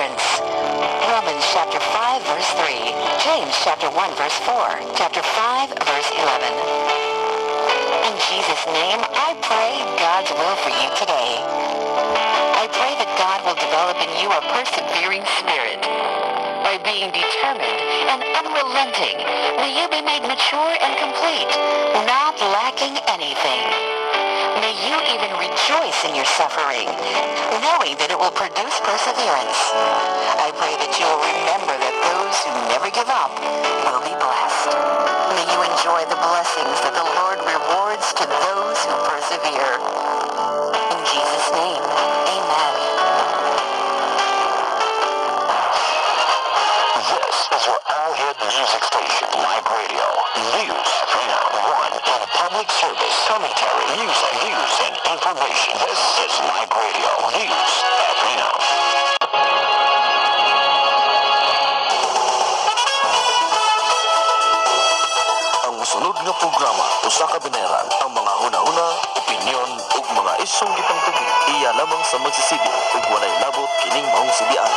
deliverance. Romans chapter 5, verse 3. James chapter 1, verse 4. Chapter 5, verse 11. In Jesus' name, I pray God's will for you today. I pray that God will develop in you a persevering spirit. By being determined and unrelenting, may you be made mature and complete, not lacking anything. May you even rejoice in your suffering, knowing that it will produce perseverance. I pray that you will remember that those who never give up will be blessed. May you enjoy the blessings that the Lord rewards to those who persevere. In Jesus' name, amen. This is your all-hit music station, Live Radio. News, FM, one in public service, commentary, music, news, and information. This is Live Radio, News, FM. Ang musunod nga programa, usa ka bineran, ang mga huna-huna, opinyon, ug mga isyong gipangtugid. Iya lamang sa magsisibil, ug walay labot kining maong sibian.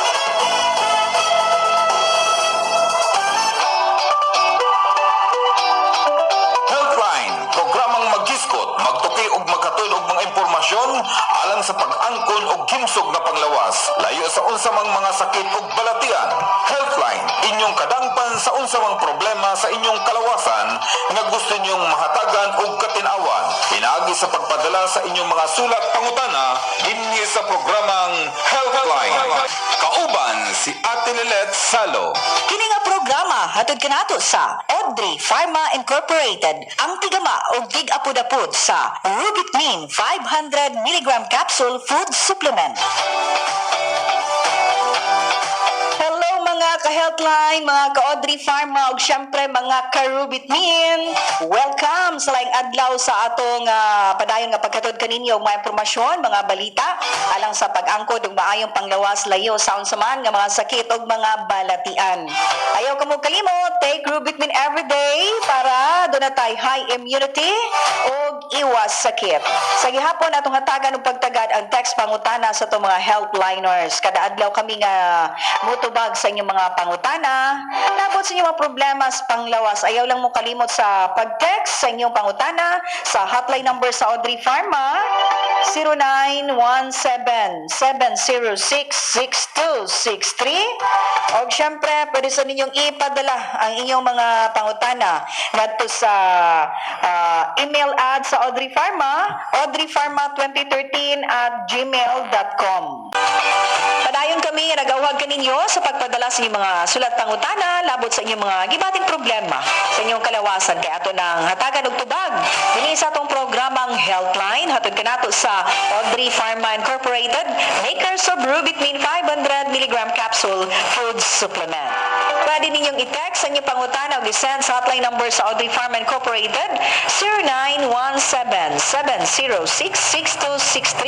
Programang magkiskot, magtuki ug magkatuy og mga impormasyon alang sa pag-angkon og gimsog na panglawas layo sa unsamang mga sakit ug balatian. Healthline, inyong kadangpan sa unsamang problema sa inyong kalawasan nga gusto ninyong mahatagan og katinawan. Pinaagi sa pagpadala sa inyong mga sulat pangutana dinhi sa programang Healthline. Kauban si Ate Lilet Salo. Kini nga programa hatod kanato sa Audrey Pharma Incorporated, ang tigama o tig-apod-apod sa Rubitmin 500 mg capsule food supplement. Hello mga ka-Healthline, mga ka-Audrey Pharma ug syempre mga ka-Rubitmin. Welcome sa laing adlaw sa atong padayon nga pagkatod kaninyo og mga impormasyon, mga balita alang sa pag-angkod ug maayong panglawas layo sa unsaman nga mga sakit ug mga balatian. Ayaw ka mo kalimot, take Rubitmin everyday para doon na tayo high immunity ug iwas sakit. Sa gihapon atong hatagan og pagtagad ang text pangutana sa itong mga Healthliners. Kada adlaw kami nga mutubag sa inyong mga pangutana. Labot sa inyong mga problema sa panglawas. Ayaw lang mo kalimot sa pag-text sa inyong pangutana sa hotline number sa Audrey Pharma 0917-706-6263. O syempre, pwede sa ninyong ipadala ang inyong mga pangutana ngadto sa email ad sa Audrey Pharma, audreypharma2013@gmail.com. Padayon kami nagawag kaninyo sa pagpadala sa inyong mga sulat pangutana labot sa inyong mga gibating problema sa inyong kalawasan kay ato nang hatagan og tubag dinhi sa atong programang Healthline hatod kanato sa Audrey Pharma Incorporated, makers of Rubitmin 500 mg capsule food supplement. Pwede ninyong i-text sa inyong pangutana o i-send sa hotline number sa Audrey Pharma Incorporated 0917-706-6263.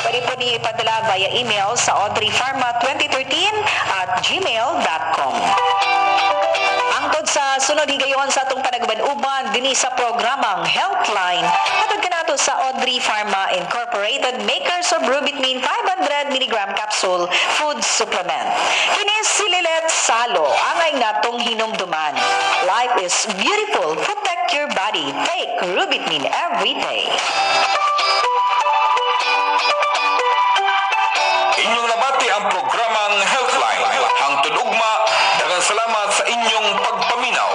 Pwede po niyo ipadala via email sa audreypharma2013@gmail.com. Angkod sa sunod higayon sa atong panagban-uban dinhi sa programang Healthline hatod kanato sa Audrey Pharma Incorporated, makers of Rubitmin 500 mg capsule food supplement. Kini si Lilet Salo angay natong hinumduman. Life is beautiful. Protect your body. Take Rubitmin every day. Inyong nabati ang programang Healthline. Hangtod ugma, daghang salamat sa inyong pagpaminaw.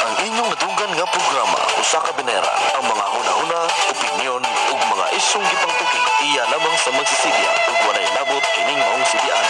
Ang inyong nadunggan nga programa usa ka bineran, ang mga huna-huna, opinyon ug mga isyong gipangtugid iya lamang sa magsisigya ug walay labot kining maong sibian.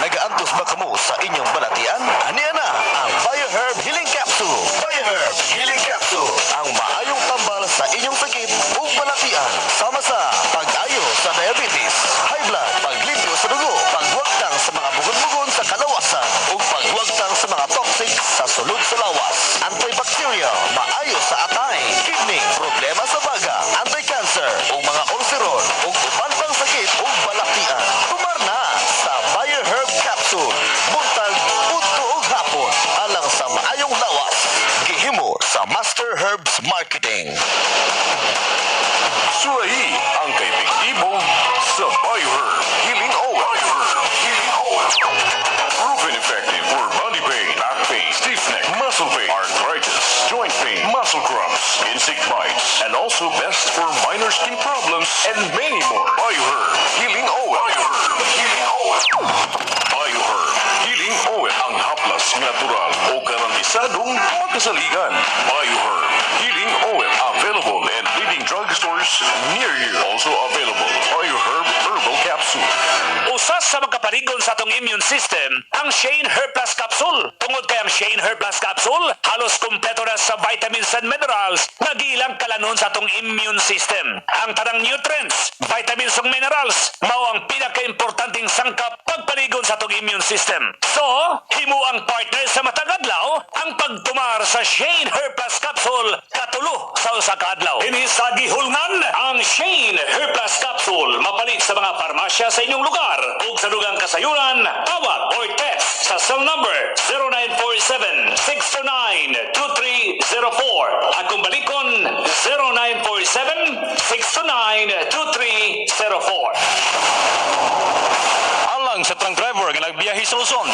Nagaantos ba kamo sa inyong balatian? Aniya na ang BioHerb Healing Capsule. BioHerb Healing Capsule. Ang maayong tambal sa inyong sakit ug balatian. Sama sa pag-ayo sa diabetes, high blood, paglimpyo sa dugo, pagwagtang sa mga bugon-bugon sa kalawasan ug pagwagtang sa mga toxic sa sulod sa lawas. Antibacterial, maayo sa atay, kidney, problema sa baga, anti-cancer ug mga ulceron ug uban pang sakit ug balatian. Tumar na sa BioHerb Capsule. Buntag, udto ug hapon. Herbs Marketing. Surahi ang kaepektibo sa BioHerb Healing Oil. Proven effective for body pain, back pain, stiff neck, muscle pain, arthritis, joint pain, muscle cramps, insect bites, and also best for minor skin problems and many more. BioHerb Healing Oil. BioHerb Healing Oil ang haplas natural o garantisadong makasaligan. BioHerb Healing Oil available in leading drugstores near you. Also available BioHerb Herbal Capsule. Usas sa magkapaligon sa atong immune system, ang Shane Herb Plus Capsule. Tungod kay ang Shane Herb Plus Capsule, halos kumpleto na sa vitamins and minerals, nagilang kalanon sa atong immune system. Ang tarang nutrients, vitamins ug minerals, mao ang pinaka-importanting sangkap pagpaligon sa atong immune system. So, himo ang partner sa matag adlaw, ang pagtumar sa Shane Herb Plus Capsule, katulo sa usa ka adlaw. Ini sa gihulngan, ang Shane Herb Plus Capsule, mapalit sa mga parmasya sa inyong lugar ug sa dugang kasayuran, tawag or text sa cell number 0947-629-2304. At kung balikon, 0947-629-2304. Alang sa truck driver nga nagbiyahe sa Luzon,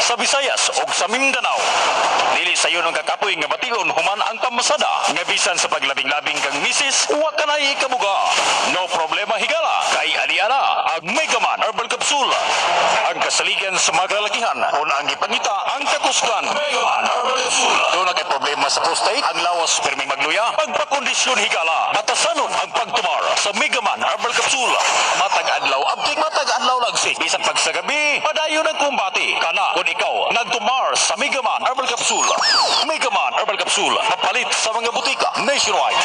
sa Visayas o sa Mindanao. Dili sa iyo ng kakapoy nga bation human ang pamasada nga bisan sa paglabing-labing kang misis, wa ka na ikabuga. No problema higala kay Aliana ang Megaman Herbal Capsule. Ang kasaligan sa mga kalakihan kung ang ipangita ang kakusgan. Megaman Herbal Capsule. Doon na kay problema sa prostate, ang lawas perming magluya, pagpakondisyon higala, batasanon ang pagtumar sa Megaman Herbal Capsule. Matag adlaw, abtik matag adlaw lagsi. Bisan pag sa gabi, padayon ang kumbati. Kana kung ikaw nagtumar sa Megaman Herbal Capsule. Megaman Herbal Capsule, mapalit sa mga butika nationwide.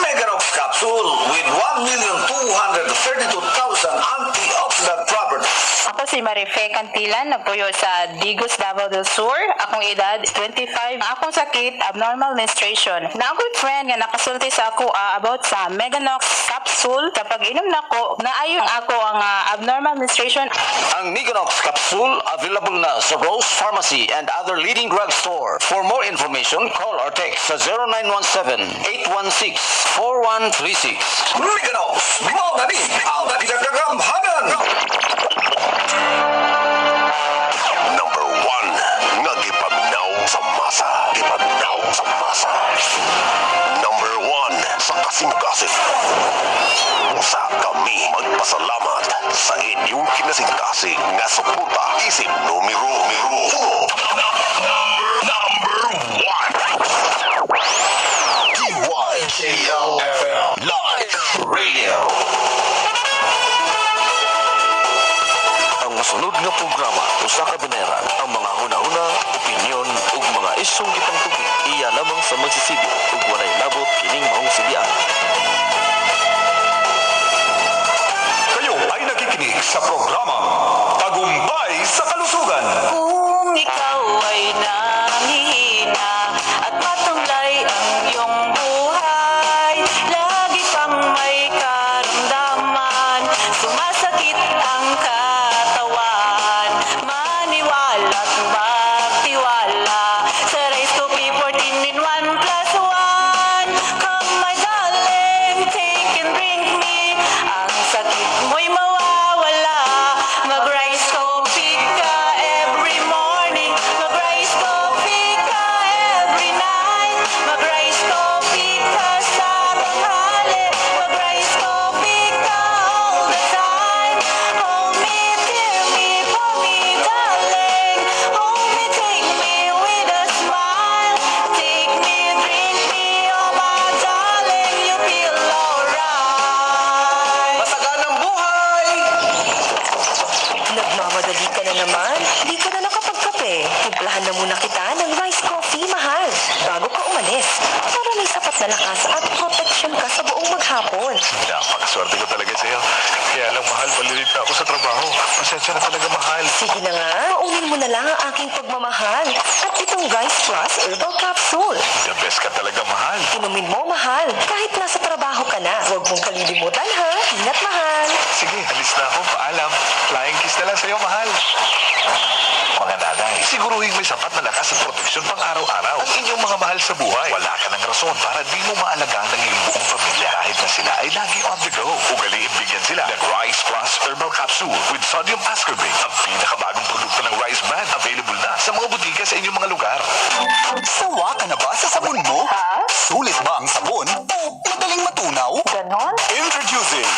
Meganox capsule with 1,232,000 antioxidant properties. Ako si Marife Cantilan, nagpuyo sa Digos, Davao del Sur. Akong edad is 25. Akong sakit, abnormal menstruation. Na akong friend nga nakasulti sa ako about sa Meganox capsule. Sa pag-inom nako, naayon ako ang abnormal menstruation. Ang Meganox capsule available na sa Rose Pharmacy and other leading drugstore. For more information, call or text sa 0917-816-4136. Meganox, mo na ni ang pinagkakamhanan! Number 1, nga gipaminaw sa masa. Gipaminaw sa masa. Number 1, sa kasing-kasing. Sa kami magpasalamat sa inyong kinasing-kasing nga suporta. Isip numero 1. DYKL Live Radio. Ang masunod nga programa usa ka binera ang mga hunahuna, opinyon ug mga isyong gipangtugig iya lamang sa magsisibit ug walay labot kining maong sibian. Kayo ay nakikinig sa programang Tagumpay sa Kalusugan. Kung ikaw ay nangihina at matumlay ang iyong buhay, lagi kang may karamdaman, sumasakit ang katawan, maniwala't magtiwala sa Rice Coffee 14 in 1 plus 1. Come my darling, take and drink me, ang sakit mo'y mawawala. Mag-Rice Coffee ka every morning, mag-Rice Coffee ka every night, mag-Rice Coffee ka sa tanghali, mag-Rice Coffee ka all the time. Hold me, dear me, for me, darling, hold me, take me with a smile, take me, drink me, oh my darling, you feel alright. Masaganang buhay! Nagmamadali ka na naman? Di ka na nakapagkape. Timplahan na muna kita ng rice coffee, mahal. Bago ka umalis. Para may sapat na lakas at protection ka sa buong maghapon. Napakaswerte ko talaga sa'yo. Kaya lang mahal, palilit na ako sa trabaho. Pasensya na talaga mahal. Sige na nga, unin mo na lang ang aking pagmamahal. At itong Rice Plus Herbal Capsule. The best ka talaga mahal. Inumin mo, mahal. Kahit nasa trabaho ka na. Huwag mong kalilimutan, ha? Ingat, mahal. Sige, alis na ako. Paalam. Flying kiss na lang sa'yo, mahal. Mga nanay, si Siguruhin may sapat na lakas at proteksyon pang araw-araw ang inyong mga mahal sa buhay. Wala ka ng rason para di mo maalagaan ng iyong buong pamilya kahit na sila ay lagi on the go. Ugaliin bigyan sila ng Rice Plus Herbal Capsule with Sodium Ascorbate, ang pinakabagong produkto ng Rice Brand. Available na sa mga butika sa inyong mga lugar. Sawa ka na ba sa sabon mo? Sulit ba ang sabon o madaling matunaw? Ganon? Introducing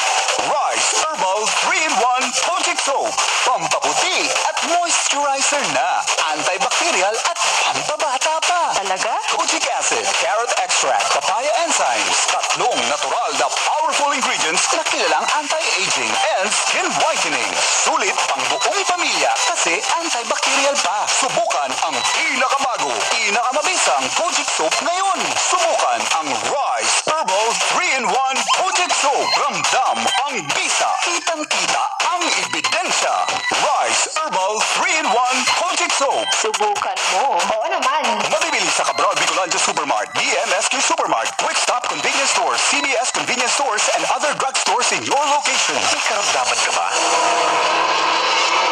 Rice Herbal 3-in-1 Project Soap. Pampaputi at moisturizer na. Antibacterial at pampabata pa. Talaga? Kojic acid, carrot extract, papaya enzymes. Tatlong natural na powerful ingredients na kilalang anti-aging and skin whitening. Sulit pang buong pamilya kasi antibacterial pa. Subukan ang pinakabago, pinakamabisang Kojic Soap ngayon. Subukan ang Rice Herbal 3-in-1 Kojic Soap. Ramdam ang bisa. Kitang-kita ang ebidensya. Rice Herbal 3-in-1 Kojic Soap. Subukan mo. Oo naman. Mabibili sa Cabral Bicolandia Supermart, DMSQ Supermart, Quick Stop Convenience Stores, CBS Convenience Stores, and other drugstores in your location. May karamdaman ka ba?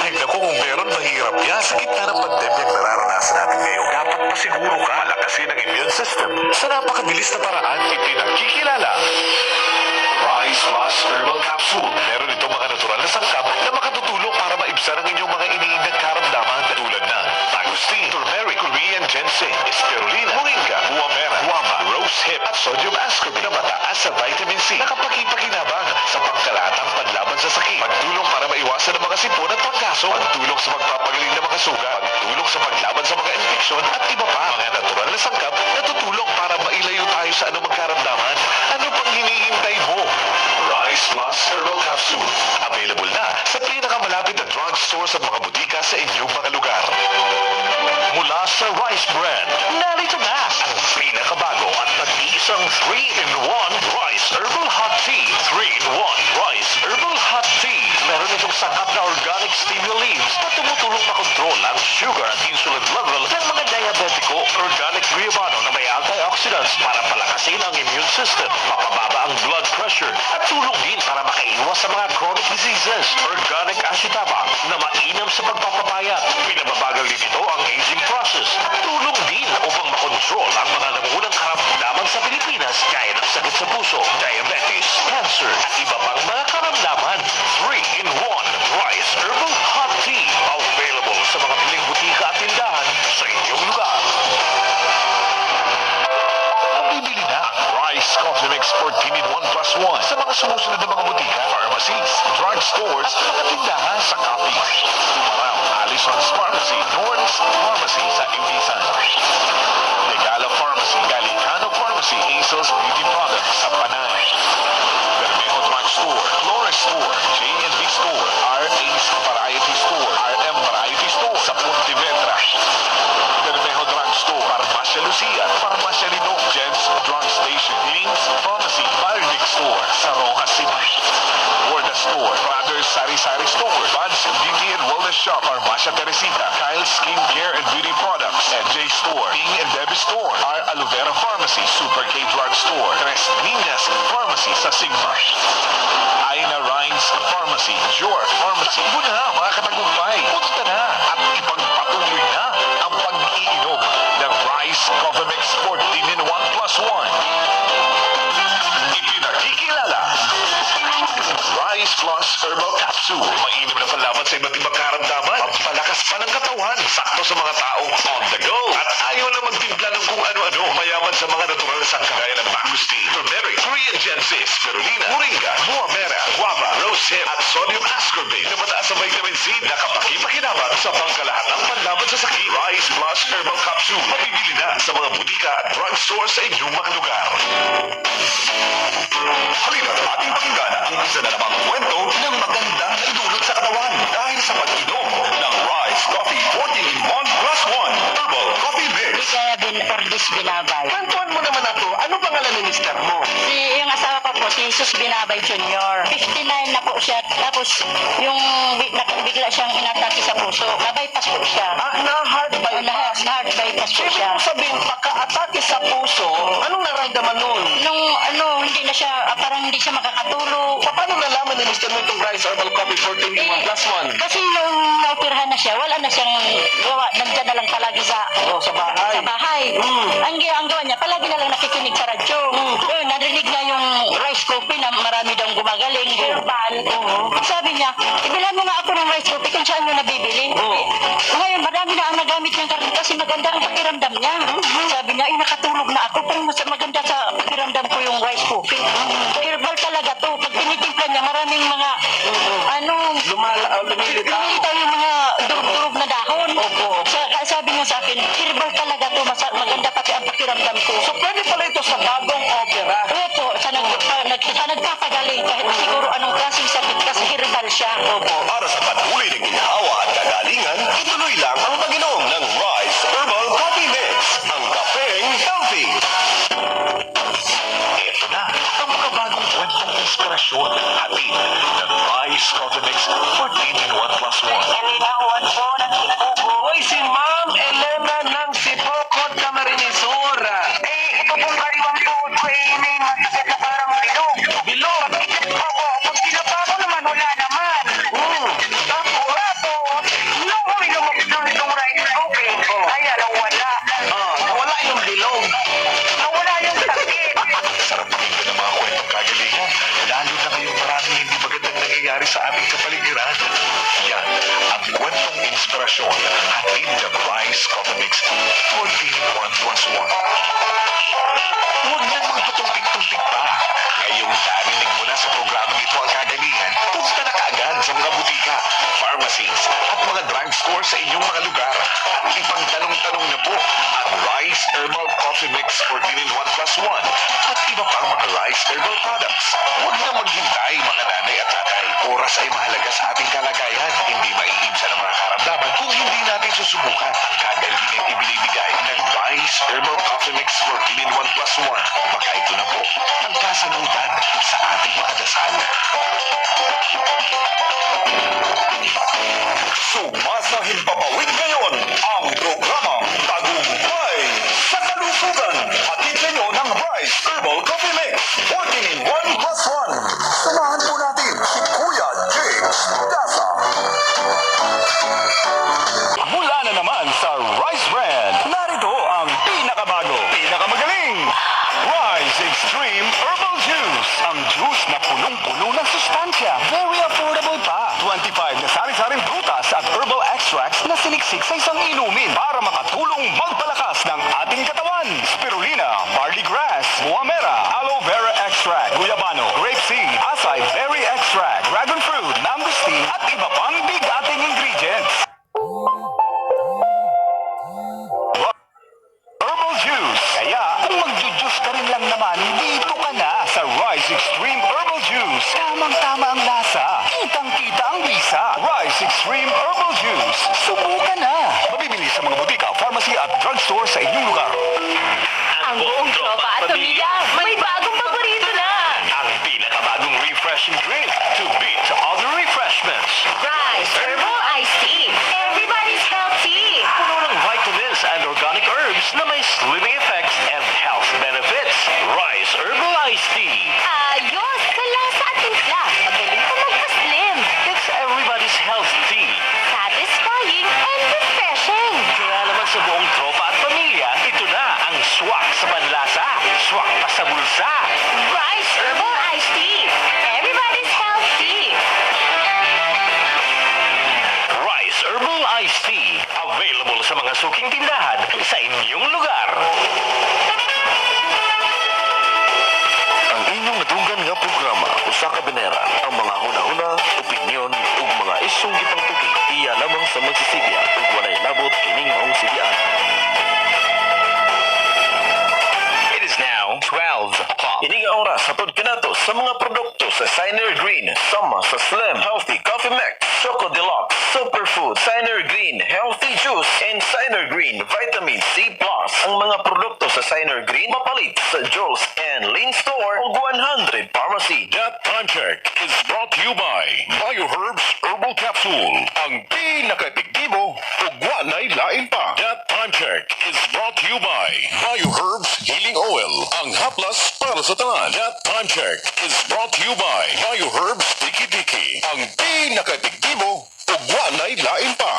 Ay naku, kung meron, mahirap yan. Sa gitna ng pandemyang nararanasan natin ngayon, dapat pasiguro ka palakasin ang immune system sa napakabilis na paraan ipinagkikilala. Rice Plus Herbal Capsule. Meron itong mga natural na sangkap na makatutulong para maibsan ang inyong mga iniindang karamdaman tulad ng mangosteen, turmeric, Korean ginseng, spirulina, moringa, guamera, guava, rosehip at sodium ascorbate na mataas sa vitamin C na kapaki-pakinabang sa pangkalatang panlaban sa sakit. Pagtulong para maiwasan ang mga sipon at pangkaso. Pagtulong sa pagpapagaling ng mga sugat. Pagtulong sa paglaban sa mga infeksyon at iba pa. Mga natural na sangkap na tutulong para mailayo tayo sa anumang karamdaman. Ano pang hinihintay mo? Rice Plus Herbal Capsule. Available na sa pinakamalapit na drugstores at mga butika sa inyong mga lugar. Mula sa Rice Brand, narito na ang pinakabago at nag-iisang 3-in-1 Rice Herbal Hot Tea. 3-in-1 Rice Herbal Hot Tea. Meron itong sangkap na organic stevia leaves na tumutulong makontrol ang sugar at insulin level ng mga diabetiko. Organic guayabano na may antioxidants para palakasin ang immune system, mapababa ang blood pressure at tulong din para makaiwas sa mga chronic diseases. Organic ashitaba na mainam sa pagpapapayat. Pinababagal din ito ang aging process. Tulong din upang makontrol ang mga nangungunang karamdaman sa Pilipinas gaya ng sakit sa puso, diabetes, cancer at iba pang mga karamdaman. 3-in-1 Rice Herbal Hot Tea. Available sa mga piling butika at tindahan sa inyong lugar. Mabibili na ang Rice Coffee Mix 14-in-1+1 sa mga sumusunod na mga butika, pharmacies, drugstores at mga tindahan sa coffee. Tumarang Allison's Pharmacy, Norris Pharmacy sa Ibisan. Legala Pharmacy, Galicano Pharmacy, Hazel's Beauty Products sa Panay. Bermejo Drugstore, Flores Store, J&B Store, RA's Variety Store, RM Variety Store sa Pontevedra. Bermejo Drugstore, Farmacia Lucia, Farmacia Lidong, Jen's Drug Station, James Pharmacy, Bardic Store sa Rojas City. Warda Store, Brothers Sari Sari Store, Bud's Beauty and Wellness Shop, Farmacia Teresita, Kyle's Skin Care and Beauty Products, NJ Store, King and Debbie Store, R. Aloe Vera Pharmacy, Super K Drug Store, Tres Niñas Pharmacy sa Sigma. Aina Rhines Pharmacy, Jor Pharmacy. Takbo na mga katagumpay. Punta na at ipagpatuloy na ang pag-iinom ng Rice Coffee Mix 14-in-1+1. Ipinakikilala Rice Plus Herbal Capsule. Mainam na panlaban sa iba't ibang karamdaman. Pampalakas pa ng katawan. Sakto sa mga taong on the go. At ayaw na magtimpla ng kung ano-ano. Mayaman sa mga natural na sangkap gaya ng mangosteen, turmeric, Korean ginseng, spirulina, moringa, guamera, guava, rosehip at sodium ascorbate na mataas sa vitamin C na kapaki-pakinabang sa pangkalahatang panlaban sa sakit. Rice Plus Herbal Capsule. Mabibili na sa mga butika at drugstore sa inyong mga lugar. Halina, ating pakinggan kung isa na namang kwento ng magandang naidulot sa katawan dahil sa pag-inom ng Rice Coffee 14-in-1+1 Herbal Coffee Mix. Kaya Ordis Binabay. Kwentuhan mo naman ako, ano pangalan ng mister mo? Yung asawa ko po, si Jesus Binabay Jr. 59 na po siya. Tapos, yung bigla siyang inatake sa puso. Na-bypass po siya. Na-heart bypass. Na-heart bypass po Ibig siya. mo sabihin, pagka-atake sa puso, anong naramdaman nun? Nung hindi na siya, parang hindi siya makakatulog. Paano nalaman ni Mr. Mo itong Rice Herbal Coffee 14 in 1 plus 1? Kasi yung naoperahan na siya, wala na siyang gawa. Nandyan na lang palagi sa bahay. Ang gawa niya, palagi na lang nakikinig sa radyo. Narinig niya yung rice coffee na marami daw gumagaling, herbal. Sabi niya, ibilhan mo nga ako ng rice coffee kung saan mo nabibili. Ngayon, marami na ang nagamit niyang karin kasi maganda ang pakiramdam niya. Sabi niya, nakatulog na ako, pero mas maganda sa pakiramdam ko yung rice coffee. Herbal talaga to. Pag tinitimpla niya, maraming mga, lumilitaw yung mga durug-durug na dahon. Sabi niya sa akin, herbal talaga to, maganda pati ang pakiramdam ko. So pwede pala ito sa bagong opera. Opo, sa nagpapagaling, kahit siguro anong klaseng sakit kasi herbal siya. Para sa patuloy na ginhawa at kagalingan, ituloy lang ang pag-inom ng Rice Herbal Coffee Mix. Ang kapeng healthy. Ito na ang makabagong kwentong inspirasyon. Hatid ng Rice Coffee Mix 14 in 1 plus 1. Hoy, si Ma'am Elena ng Sipokot Camarinesora. Ito pong kariwang food ko may masakit na parang bilog. Bilog? Oo, pag kinapa ko naman, wala naman. Tapos, nung uminom ng itong rice coffee, ay nawala. Nawala yung bilog. Nawala yung sakit. Sarap pakinggan ng mga kwentong kagalingan. Lalo na ngayong maraming hindi magandang nangyayari sa aming kapaligiran. Yan ang kwentong inspirasyon. Hatid ng Rice Coffee Mix 14 in 1 plus 1. Huwag nang magpatumpik-tumpik pa. Ngayong narinig mo na sa programang ito ang kagalingan, punta na kaagad sa mga butika, pharmacies, at mga drugstore sa inyong mga lugar. Ipagtanong-tanong na po ang Rice Herbal Coffee Mix 14 in 1 plus 1 at iba pang mga Rice Herbal products. Huwag na maghintay mga nanay at tatay. Oras ay mahalaga sa ating kalagayan. Hindi maiibsan ang mga karamdaman kung hindi natin susubukan ang kagalingan ibinibigay ng Rice Herbal Coffee Mix 14 in 1 plus 1. Baka ito na po ang kasalutan sa ating mga dasal. Sumasahid papawid ngayon ang programang Tagumpay sa Kalusugan. Hatid sa inyo ng Rice Herbal Coffee Mix 14 in 1 plus 1. Samahan po natin si Kuya James Dasa. Mula na naman sa Rice Brand, narito ang pinakabago, pinakamagaling, Rice Extreme Herbal Juice. Ang juice na punong-puno ng sustansya. Very affordable pa. 25 na sari-saring prutas at herbal extracts na siniksik sa isang inumin para makatulong magpalakas ng ating katawan. Spirulina, barley grass, muamera, aloe vera extract, guyabano, grapeseed, acai berry extract, dragon fruit, mangosteen at iba pang bigating ingredients. Herbal juice. Kaya kung magjujuice ka rin lang naman, dito ka na sa Rice Extreme Herbal Juice. Tamang-tama ang lasa. Kitang-kita ang bisa. Rice Extreme Herbal Juice. Subukan na. Mabibili sa mga butika, pharmacy at drugstore sa inyong lugar. Ang buong tropa at pamilya, may bagong paborito na! Ang pinakabagong refreshing drink to beat other refreshments. Rice Herbal Iced Tea. Everybody's healthy! Puno ng vitamins and organic herbs na may slimming effects and health benefits. Rice Herbal Iced Tea. Ayos! Sa lasa at timpla. Magaling pa magpa-slim. It's everybody's health tea. Satisfying and refreshing. Kaya naman sa buong tropa at pamilya, ito na ang swak sa panlasa, swak pa sa bulsa. Rice Herbal Iced Tea. Everybody's healthy. Rice Herbal Iced Tea. Available sa mga suking tindahan sa inyong lugar. Ang inyong natunggan nga programa usa ka beneran ang mga hunahuna, opinyon ug mga isyong gipangtuki iya lamang sa magsisigya ug walay labot kining maong sigian. It is now 12 o'clock. Ini nga oras hatod kanato sa mga produkto sa Signer Green sama sa Slim Healthy Coffee Mix, Choco Deluxe, Superfood, Signer Green Healthy Juice, and Signer Green Vitamin C+. Ang mga produkto sa Signer Green mapalit sa Joe's and Lean Store ug 100 Pharmacy. That time check is brought to you by BioHerbs Herbal Capsule. Ang pinaka-epektibo ug wanay lain pa. That time check is brought to you by BioHerbs Healing Oil. Ang haplas para sa tanan. That time check is brought to you by BioHerbs Tiki Tiki. Ang pinakaepektibo ug walay lain pa.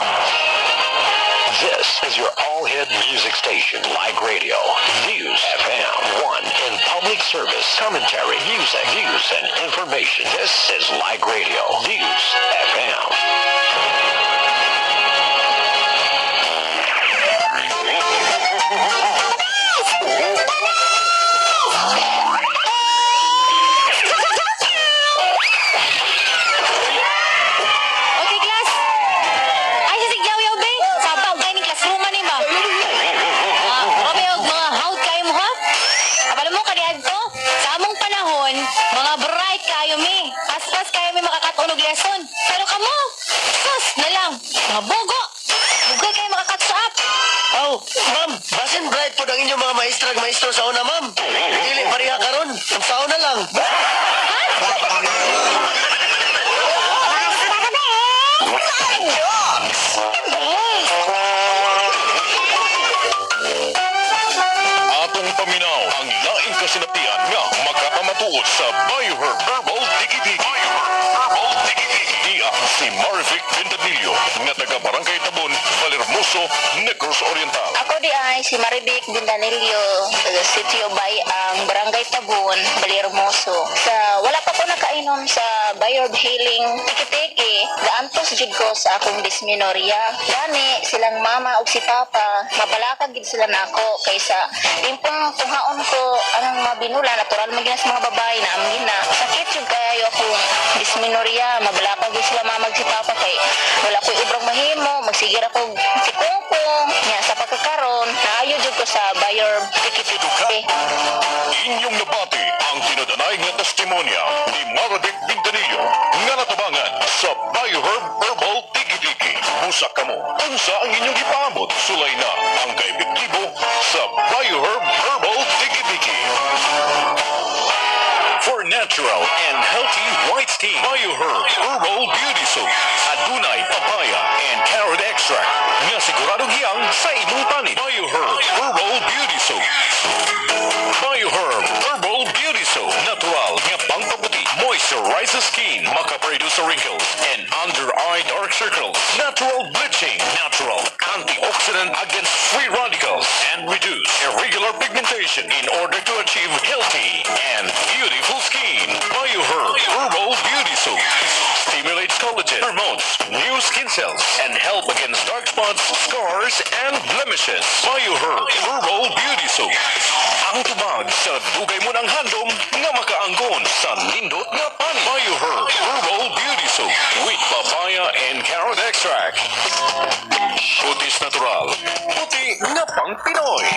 This is your all-hit music station, Like Radio. News FM 1 in public service, commentary, music, news, and information. This is Like Radio. News FM. Okay, class. Ay, sasigyaw-yaw, be. Sabaw, kayo ni classroom man, ba? Kami, mga haut kayo mo, ha? Abala mo, kaniyad to. Sa among panahon, mga bright kayo, mi. Pas-pas kayo, mi, makakatunog lesson. Pero kamo, sus na lang. Mga bogo. Bugay kayo makakatsuap. Oh, ma'am, basin bright po ang inyong mga maestro sa una, ma'am. Dili pareha karon. Ang sa una lang. Atong paminaw ang laing kasinatian nga makapamatuod sa BioHerb Herbal Tiki Tiki. Herbal Tiki Tiki. Iya si Marvic Ventanillo nga taga Barangay Tabon, Valermoso, Negros Oriental. Ako di ay si Maribic Dindanillo, taga Sitio Bayang, Barangay Tabon, Balirmoso. Wala pa ko nakainom sa BioHerb Healing Tiki-Tiki, gaantos jud ko sa akong dysmenorrhea. Gani silang mama ug si papa, mabalakag gid sila nako kaysa impong kuhaon ko anong mabinula natural man gina sa mga babae na amina. Sakit jud kayo akong dysmenorrhea, mabalakag gid sila mama ug si papa kay wala ko'y ibrang mahimo, magsigir ako tikungkong. Nya sa pagkakaroon, naayo jud ko sa BioHerb Tiki-Tiki. Inyong nabati ang tinadanay nga testimonya ni Marvic Ventanillo nga natabangan sa BioHerb Herbal Tiki Tiki. Busa kamo, unsa ang inyong ipaamot, sulay na ang kaepektibo sa BioHerb Herbal Tiki Tiki. For natural and healthy white skin, BioHerb Herbal Beauty Soap. Adunay papaya and carrot extract nga siguradong hiyang sa imong panit. BioHerb Herbal Beauty Soap. BioHerb Herbal Beauty Soap. Natural nga pangpaputi. Moisturizes skin. Makaproduce wrinkles and under-eye dark circles. Natural bleaching. Natural antioxidant against free radicals. And reduce irregular pigmentation in order to achieve healthy and beautiful skin. BioHerb Herbal Beauty Soap. Stimulates collagen, promotes new skin cells, and help against dark spots, scars, and blemishes. BioHerb Herbal Beauty Soap. Ang tubag sa dugay mo ng handom nga makaanggon sa nindot nga panin. BioHerb Herbal Beauty Soap with papaya and carrot extract. Putis natural. Puti nga pang Pinoy.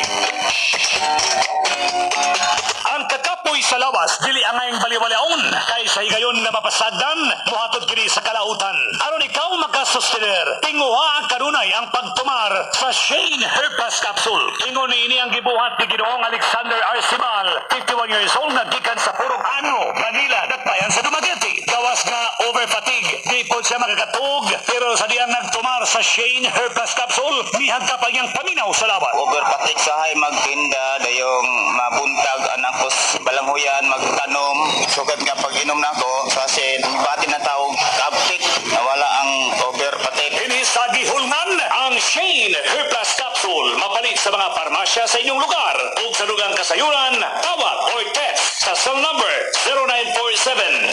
Ang kakapoy sa lawas, dili ang ngayong baliwalaon. Kay sa higayon na mapasagdan, muhatod kini sa kalautan. Aron ikaw magkasustener, tinguha ang kanunay ang pagtumar sa Shane Herb Plus Capsule. Ingon ni ini ang gibuhat ni Ginoong Alexander Arcimal, 51 years old, naggikan sa Purong Ano, Manila, Dakbayan sa Dumaguete. Gawas nga over fatigue, di po siya makakatug, pero sa diyang nagtumar sa Shane Herb Plus Capsule, nihag ka pa niyang paminaw sa lawas. Overpatik sahay magtinda dayong mabuntag anak ko balanghuyan magtanom sugad nga pag-inom nako kasi bati na tawag kaptik nawala ang overpatik. Ini sa gihulngan ang Shane Herb Plus Capsule. Mapalit sa mga parmasya sa inyong lugar o sa lugang kasayuran, tawag or text sa cell number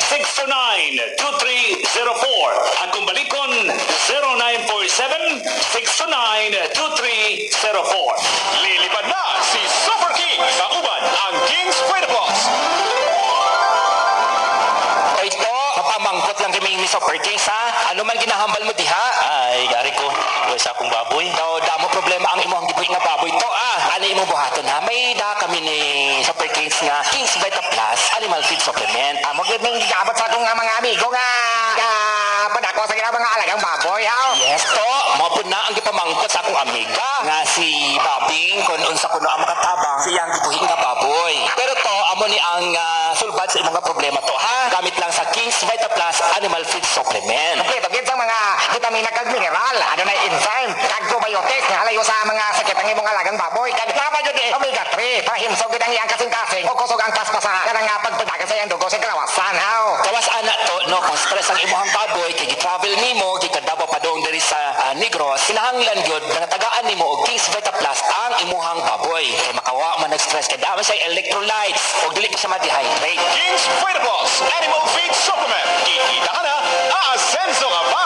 0947-629-2304 at kung balikon 0947-629-2304. Lilipad na si Super King sa uban ang King's Pwede Plus. Ito, mapamangkot lang kami ni Super Kings ha. Ano man ginahambal mo diha? Ay, gari ko. Uy, sa akong baboy. No, damo problema ang imong gibuhi nga baboy to Ano imong buhaton ha? May da kami ni Super Kings nga Kings Vita Plus Animal Feed Supplement. Magandang gabot sa akong mga amigo nga padako sa ginang mga alagang baboy ha. Yes to, mapod na ang gipamangkot sa akong amiga nga si Babing kung unsa kuno ang makatabang siyang gibuhi nga baboy. Pero to, amo ni ang sulbad sa imong nga problema to ha. Gamit lang sa Kings Vita Plus Animal Feed Supplement. Kompleto gid ang mga vitamina kag mineral, ano na enzyme, kag probiotics nga halayo sa mga sakit ang imong alagang baboy. Kag tama jud omega Pre, pahimsog gid ang iyang kasing-kasing. O kusog ang paspasahan. Kaya nga pagpadagan sa iyang dugo sa kalawasan, haw. Kawas anak to, no, kung stress ang imuhang baboy, kay travel nimo, gikadabo pa doon diri sa Negros, kinahanglan gyud nga tagaan nimo og King's Vita Plus ang imuhang baboy. Kay makawa man nag-stress kay dami sa electrolytes og dili ka sa ma-dehydrate. King's Vita Plus Animal Feed Supplement. Kikita ka na, aasenso ka pa.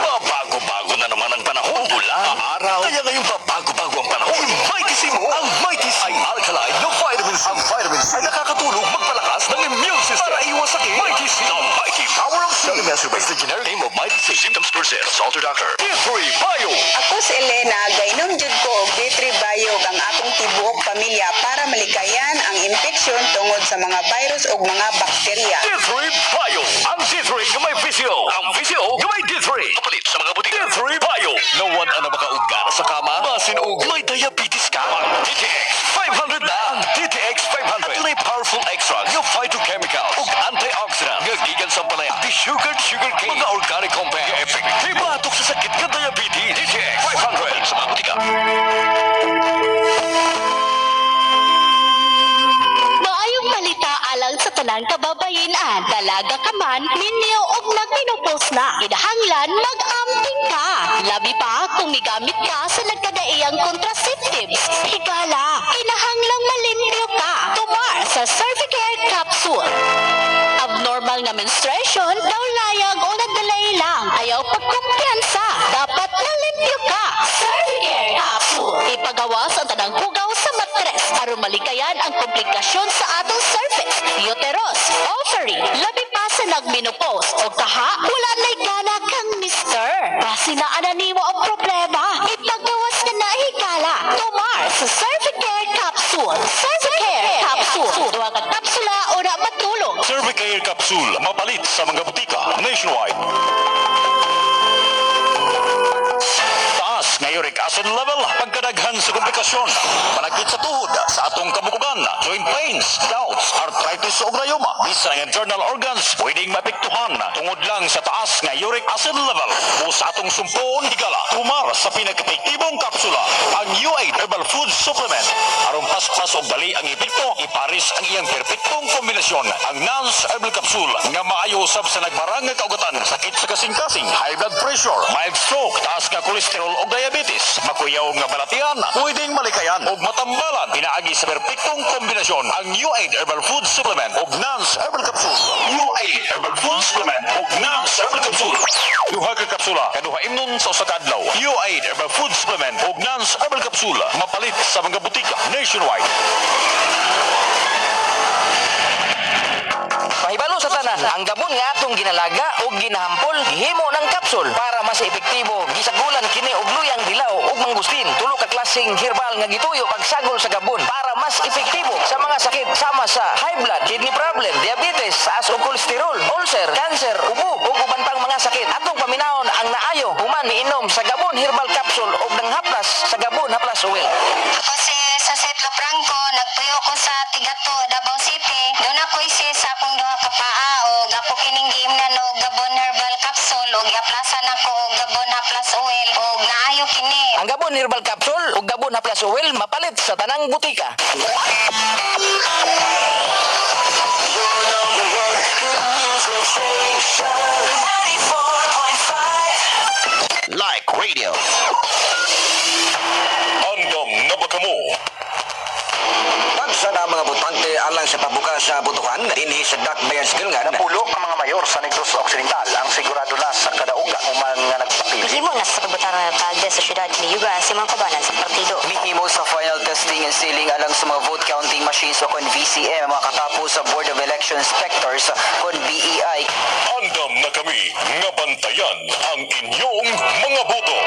Bago-bago na naman ang panahon. Ulan, araw. Kaya ngayon bago-bago ang panahon. Mighty C mo. Ang Mighty C ay alkaline na vitamin C. Ang vitamin C ay nakakatulong magpalakas ng immune system para iwas sakit. Mighty C. The Mighty Power of C. Is the generic name of Mighty C. Symptoms persist. Consult your doctor. D3 Bio. Ako si Elena, gainom jud ko og D3 Biog ang akong tibuok pamilya para malikayan ang infeksyon tungod sa mga virus ug mga bakterya. D3 Bio. Ang D3 na may visio. Ang visio na may D3. Kapalit sa mga butika. D3 Bio. Nawan na makaugar sa kama. Masinog. May diabetes ka. DTX 500 na. Ang DTX 500. At may powerful extract ng phytochemicals ug antioxidant. Gagigan sa palaya. Di sugar cane. Mga organic compound. Epektibo atok sa sakit ng diabetes. DTX 500. Sa mga butika. Maayong balita alang sa tanang kababayenan. Dalaga ka man, minyo og nagminopos na. Kinahanglan mag-amping ka. Labi pa kung migamit ka sa nagkadaiyang contraceptives. Higala, kinahanglang malimpyo ka. Tumar sa Cervicare Capsule. Abnormal nga menstruation, daw layag o nagdalay lang. Ayaw pagkumpiyansa. Dapat malimpyo ka. Cervicare Capsule. Ipagawas ang tanang hugaw sa matres aron malikayan ang komplikasyon sa atong cervix, uterus, ovary, labi pa sa nagmenopause o kaha, wala na'y gana kang mister. Basi na ananimo ang problema, ipagawas ka na higala. Tumar sa Cervicare Capsule. Cervicare Capsule. Duwa ka kapsula o na matulog. Cervicare Capsule, mapalit sa mga butika nationwide. Taas nga uric acid level, pagkadaghan sa komplikasyon, panakit sa tuhod, sa atong kabukugan, joint pains, gouts, arthritis o rayuma, bisa nga internal organs, pwedeng maapektuhan tungod lang sa taas nga uric acid level o sa atong sumpoon higala. Tumar sa pinaka-epektibong kapsula, ang U8 Herbal Food Supplement. Aron paspas o dali ang epekto, iparis ang iyang perpektong kombinasyon. Ang Nance Herbal Capsule nga maayo usab sa nagbarang nga kaugatan, sakit sa kasing-kasing, high blood pressure, mild stroke, taas nga kolesterol o diabetes, makuyaw nga balatian, pwedeng malikayan o matambalan. Pinaagi sa perpektong kombinasyon ang U8 Herbal Food Supplement o Nance Herbal Capsule. U8 Herbal Food Supplement o Nance Herbal Capsule. Duha ka kapsula, kaduha imnon sa usa ka adlaw. U8 Herbal Food Supplement o Nance Herbal Capsule, mapalit sa mga butika nationwide. Mahibalo sa tanan, ang gabon nga atong ginalaga o ginahampol, gihimo ng kapsul para mas epektibo. Gisagulan kini og luyang dilaw ug mangustin. Tulo ka klaseng herbal nga gituyo pagsagol sa gabon para mas epektibo sa mga sakit sama sa high blood, kidney problem, diabetes, taas og kolesterol, ulcer, cancer, ubo ug uban pang mga sakit. Atong paminawon ang naayo human miinom sa gabon herbal capsule ug ng haplas sa gabon haplas oil. Ako si Sasitlo Franco, nagpuyo ko sa Tigato, Davao City. Doon ako isi sa akong duha ka paa o gapo kining giimnan og gabon herbal capsule ug yaplasan ako og gabon haplas oil ug naayo kini. Ang gabon herbal capsule ug gabon haplas oil mapalit sa tanang butika. Like Radio. Andam na ba kamo? Pagsa na mga butante alang sa pabuka sa butuhan, dinhi sa Dakbayan Sigalngan. Napulo ang mga mayor sa Negros Occidental ang sigurado na sa kadaugan human nga nagpapili. Himo na sa pagbutang ng talde sa syudad ni Yuga si mga kabanan sa partido. Mihimo sa final testing and sealing alang sa mga vote counting machines o kon VCM makatapos sa Board of Election Inspectors kon BEI. Andam na kami nga bantayan ang inyong mga boto.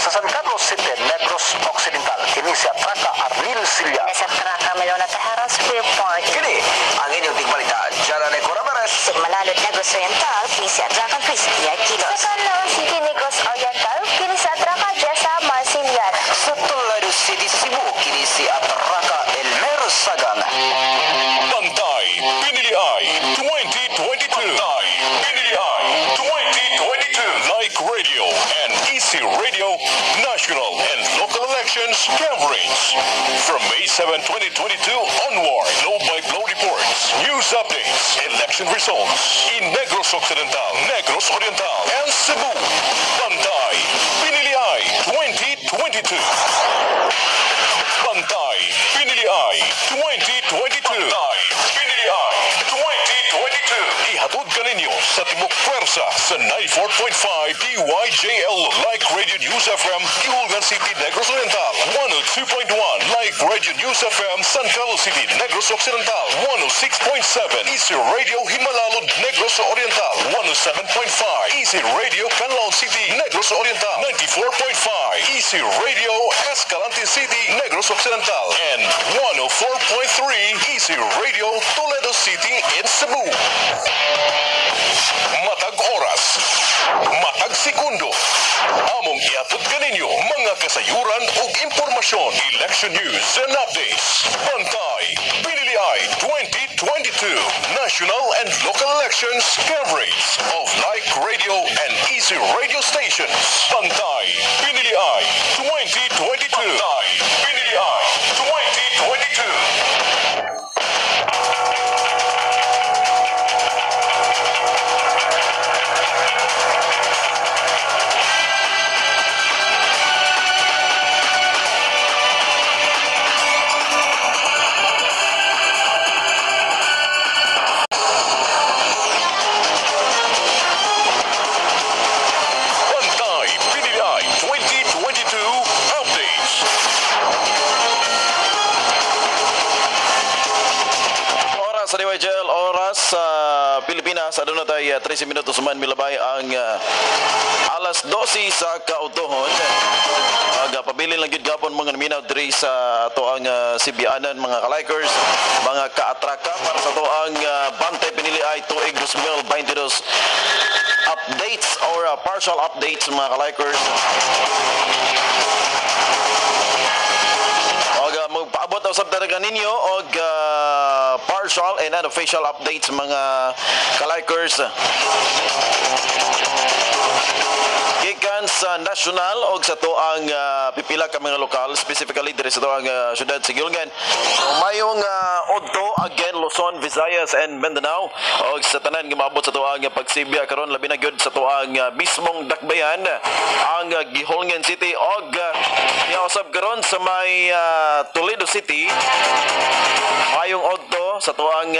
Sa San Carlos City, Negros Occidental, kini si Atraca Arnil Silya. Sa Traka Melona Tahara Square Park. Kini ang inyong tigbalita, Jalan Ecorabares. Sa Malalot Negros Oriental, kini si Atraca Cristi Aquilos. Sa Calao City, Negros Oriental, kini si Atraca Jessa Marcilian. Sa Toledo City sa Cebu kini si Atraca Elmer Sagang. Bantay, pinili ay 2022. Bantay, pinili ay 2022. Like Radio and Easy Radio, national and local elections. elections coverage. From May 7, 2022 onward, blow-by-blow reports, news updates, election results in Negros Occidental, Negros Oriental, and Cebu. Bantay, Pinili Ay 2022. Bantay, Pinili Ay 2022. Bantay, Pinili Ay 2022. Ihatod ka ninyo sa Timok Pwersa sa 94.5 DYJL Like Radio News FM, Iulgan City, Negros Oriental. 102.1 Like Radio News FM, San Carlos City, Negros Occidental. 106.7 Easy Radio Himalalod, Negros Oriental. 107.5 Easy Radio Canlaon City, Negros Oriental. 94.5 Easy Radio Escalante City, Negros Occidental. And 104.3 Easy Radio Toledo City in Cebu. Matag oras, matag segundo. Among ihatod kaninyo mga kasayuran ug impormasyon, election news and updates. Bantay, Pinili Ay 2022 National and Local Elections Coverage of Like Radio and Easy Radio Stations. Bantay, Pinili Ay 2022. Bantay, Pinili Ay 2022. Bantay, Pinili Ay 2022 updates. Oras sa DYJL, oras sa Pilipinas. Aduna tayo 13 minutos man milabay ang alas 12 sa kautuhon. Pabilin lang yun gapon mga naminaw diri sa ato ang Sibianan, mga kalikers, mga kaatraka para sa ato ang Bantay, Pinili Ay tuig 2022 updates or partial updates mga kalikers. Magpaabot ang sabtanagan ninyo og partial and unofficial updates mga kalikers. Gikan sa national og sa tuang pipila ka mga lokal, specifically diri sa tuang syudad sa Gilgan. Mayong odto again Luzon, Visayas and Mindanao og sa tanan nga maabot sa tuang pagsibya karon labi na gyud sa tuang mismong dakbayan ang Giholngan City og niausab karon sa may Toledo City. Mayong odto sa tuang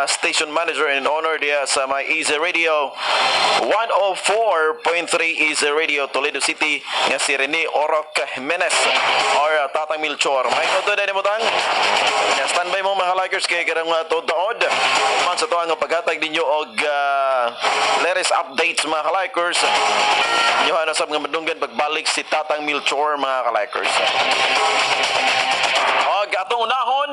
station manager in honor diya sa may Easy Radio 104.3 Easy Radio Toledo City nga si Rene Oroc Jimenez or Tatang Milchor. May odto na mo tang standby mo mga likers kay karang tuod man sa tuang paghatag ninyo og latest updates mga likers. Inyo ano sab nga madunggan pagbalik si Tatang Milchor mga likers. Og atong unahon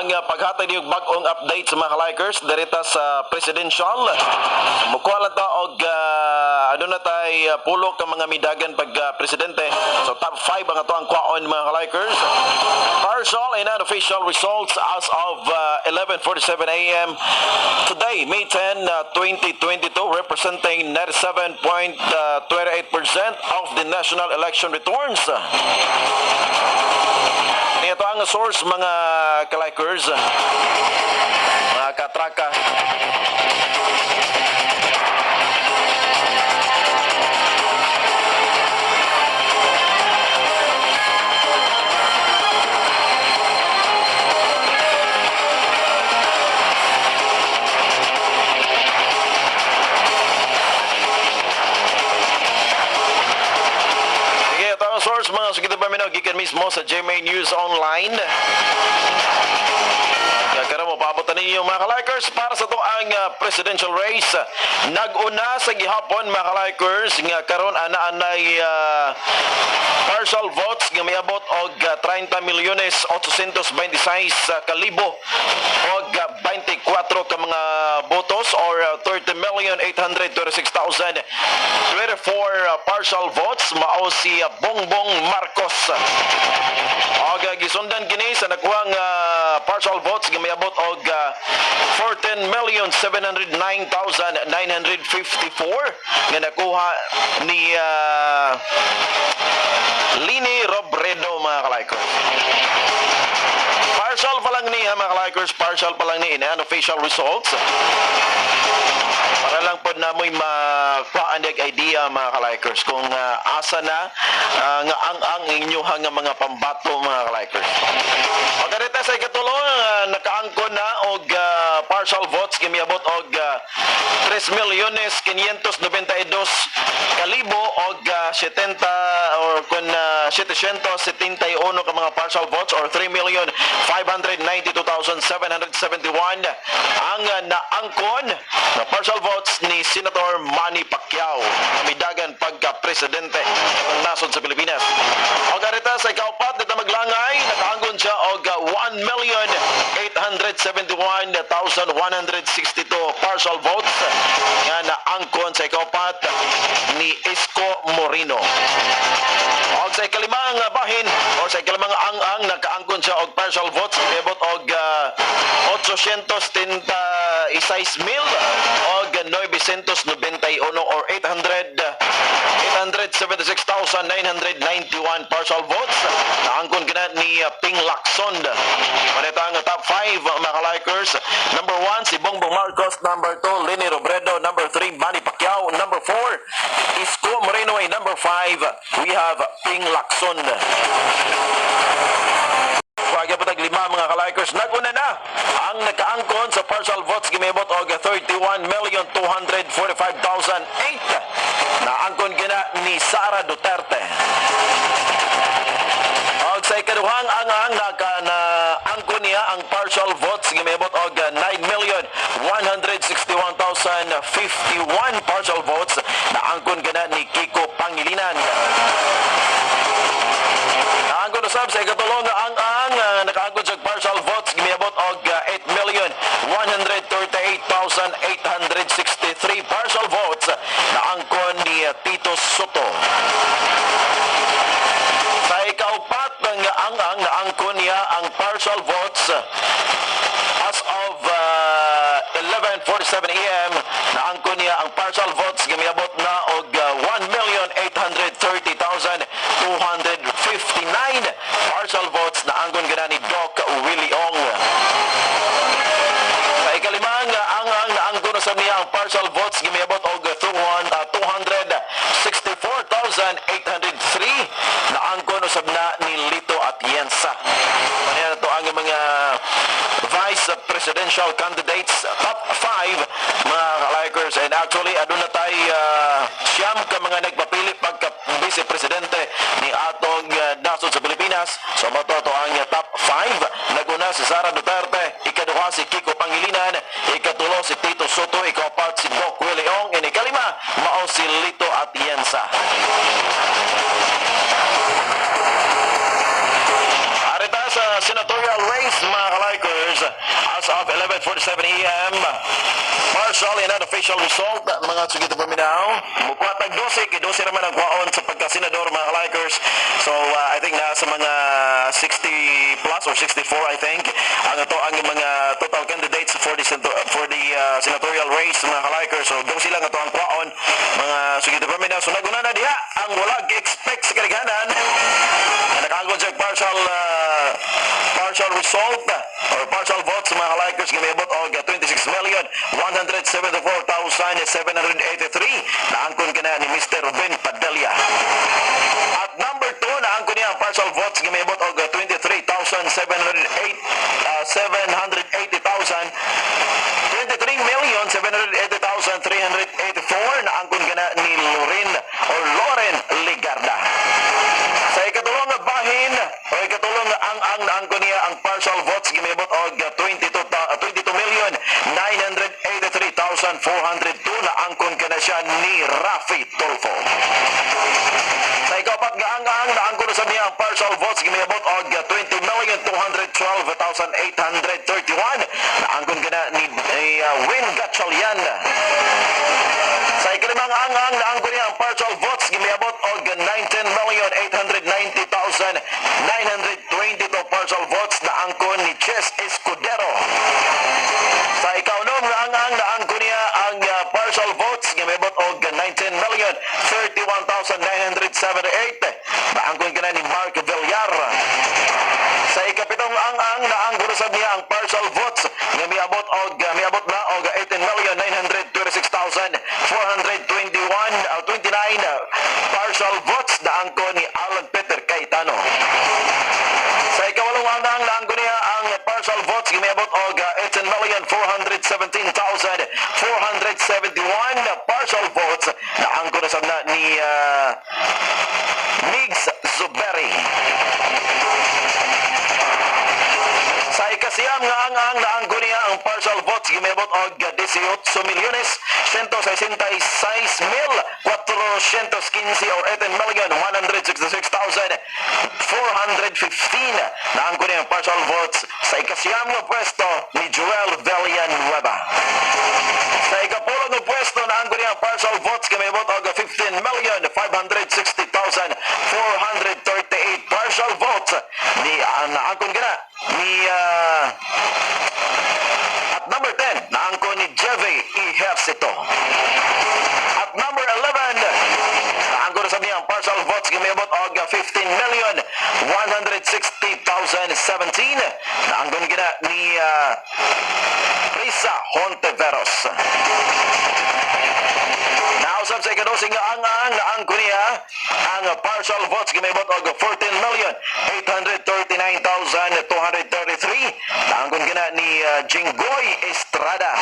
ang paghatag niyog bag-ong update sa mga likers direta sa presidential. Mukuha lang ta og ano na tay pulo ka mga midagan pag presidente. So top 5 ang ato ang kwaon mga likers. Partial and unofficial results as of 11:47 a.m. today, May 10, 2022, representing 97.28% of the national election returns. Ito ang source mga kalikers, mga katraka. Source mga sakita pa minaw gikan mismo sa GMA News Online. Karon mo paabotan ninyo mga kalikers para sa tuang presidential race. Nag-una sa gihapon mga kalikers nga karon ana-anay partial votes nga miabot og 30,826,000 og 24 ka mga botos or 30,836,024 partial votes mao si Bongbong Marcos. Og gisundan kini sa nakuhang partial votes nga miabot og 14,709,954 nga nakuha ni nga mga likers, partial pa lang ni unofficial results. Para lang po na mo'y makuhaan idea mga likers kung asa na nga ang inyuhang nga mga pambato mga likers. Pagkarita sa ikatulong, nakaangkon na og partial votes gimiabot og 3,592,000 og 70 or kun 771 ka mga partial votes or 3,592,771 ang naangkon na partial votes ni Senator Manny Pacquiao midagan pagka-presidente ng nasod sa Pilipinas. Og arita sa ikaupat dito maglangay nakaangkon siya og 1,871,162 partial votes nga naangkon sa ikaupat ni Isko Moreno. Og sa ikalimang bahin o sa ikalimang ang nakaangkon siya og partial votes ibot og 876,000 og 991 or 876,991 partial votes naangkon gina ni Ping Lacson. Manita ang top 5 mga likers. Number 1 si Bongbong Marcos, number 2 Leni Robredo, number 3 Manny Pacquiao, number 4 Isko Moreno, and number 5 we have Ping Lacson. Wag po tag lima mga ka-likers. Naguna na ang nakaangkon sa partial votes gimibot og 31,245,008 naangkon gina ni Sara Duterte. Og sa ikaduhang ang naangkon niya ang partial votes gimibot og 9,161,051 partial votes naangkon gina ni Kiko Pangilinan. Naangkon usab sa ikatulong ang nakaangkon sa partial votes gimiabot og 8,138,863 partial votes naangkon ni Tito Soto. Sa ikaupat ang naangkon niya ang partial votes as of 11:47 AM naangkon niya ang partial votes gimiabot na og 1,830,259 partial votes naangkon gina ni Doc Willie Ong. Sa ikalimang ang naangkon sa niya ang partial votes gimiabot og 264,803 naangkon usab na ni Lito Atienza. Kanina to ang mga vice presidential candidates top 5 mga likers, and actually aduna tay siyam ka mga nagpapili pagka vice presidente ni atong nasod sa Pilipinas. So mato to ang top 5. Naguna si Sara Duterte, ikaduha si Kiko Pangilinan, ikatulo si Tito Soto, ikaapat si Doc Willie Ong, and ikalima mao si Lito Atienza. Arita sa senatorial race mga likers as of 11:47 AM partial and unofficial result mga sugito paminaw mukwatag 12 naman ang kwaon sa pagka-senador mga likers. So I think nasa mga 60 plus or 64 I think ang ito ang mga total candidates for the senatorial race mga likers. So 12 lang ito ang kwaon mga sugito paminaw. So naguna na diha ang wala gi-expect sa kalighanan nakaangkon sa partial result or partial votes mga likers gimiabot og 26,174,783 naangkon kana ni Mr. Ben Padilla. At number 2 naangkon niya ang partial votes gimiabot og 23,780,384 naangkon kana ni Loren Ligarda. Sa ikatulong nga bahin o ikatulong nga ang naangkon niya ang partial votes gimiabot og 22,983,402 naangkon kana siya ni Rafi Tulfo. Sa ikaapat nga ang naangkon sa niya ang partial votes gimiabot og 20,212,831 naangkon kana ni Win Gatchalian. Sa ikalimang ang naangkon niya ang partial votes gimiabot og 19,890,922 partial votes naangkon ni Ches Escudero. Sa ikaunom nga ang naangkon niya ang partial votes gimiabot og 19,031,978 naangkon kana ni Mark Villar. Sa ikapitong ang naangkon Naangkon sa niya ang partial votes nga miabot na og 18,936,429 partial votes naangkon ni Alan Peter Cayetano. Sa ikawalong andang naangkon niya ang partial votes gimiabot og 18,417,471 partial votes naangkon sa na ni Migs Zuberi. Sa ikasiyam nga ang naangkon niya ang partial votes gimiabot og 18,166,415 or 18,166,415 naangkon niya ang partial votes. Sa ikasiyam nga pwesto ni Joel Villanueva. Sa ikapulong nga pwesto naangkon niya ang partial votes gimiabot og 15,560,438 partial votes ni naangkon gina ni at number 10 naangkon ni Jeve Ejercito. At number 11 naangkon sa niya ang partial votes gimiabot og 15,160,017 naangkon gina ni Risa Honteveros. Nausap sa ikadosing nga ang naangkon niya ang partial votes gimiabot og 14,839,233 naangkon gina ni Jinggoy Estrada.